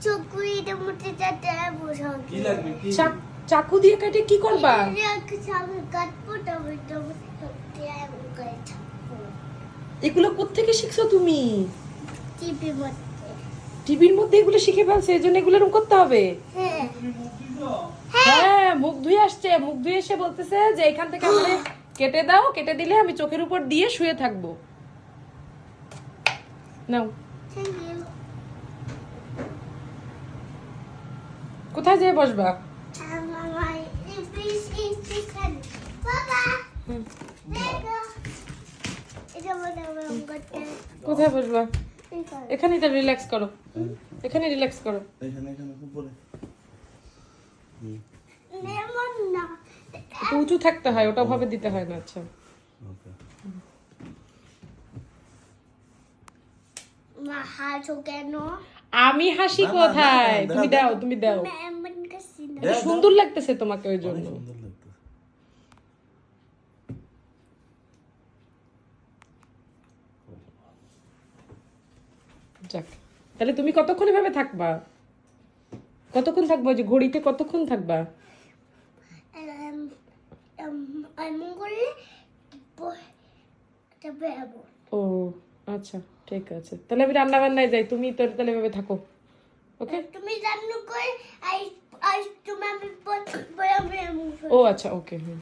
চকুরিতে মুঠে যাতে বসাও কি লাগবে কি চাকু দিয়ে কেটে কি করবা? কাটবো টমেটো এগুলো কোত্থেকে শিখছো তুমি? টিপির মধ্যে। টিভির মধ্যে এগুলো শিখে ফেলছে, এজন্য এগুলো এরকম করতে হবে। হ্যাঁ হ্যাঁ, মুখ ধুয়ে আসছে, মুখ ধুয়ে এসে বলতেছে যে এখান থেকে আমারে কেটে দাও, কেটে দিলে আমি চোখের উপর দিয়ে শুয়ে থাকবো। নাও, থ্যাংক ইউ। কোথায় যেয়ে বসবা? আমার ইপিস চিকেন বাবা দেখো এটা মনে হয় করতে কোথায় বসবা? এখানেই তো রিল্যাক্স করো, এখানে রিল্যাক্স করো। এখানে এখানে উপরে লেমন না একটু উঁচু থাকতে হয়, ওটা ভাবে দিতে হয় না। আচ্ছা, ওকে মা হাসো কেন? আমি হাসি না, না, কোথায়? না, তুমি দাও, দাও, তুমি দাও। এমন কাছে না। দাও, সুন্দর লাগতেছে তোমাকে ওই অনেক জন্য। সুন্দর লাগতেছে যাক, তাহলে তুমি কতক্ষণ এভাবে থাকবা? কতক্ষণ থাকবা? ওই যে ঘড়িতে কতক্ষণ থাকবা? এমন করলে যাবো। ও আচ্ছা, ঠিক আছে, তাহলে আমি রান্না বান্নায় যাই, তুমি তোর তাহলে এভাবে থাকো। ওকে, তুমি জানো করে আই আই তুমি আমি বলে আমি ও আচ্ছা, ওকে।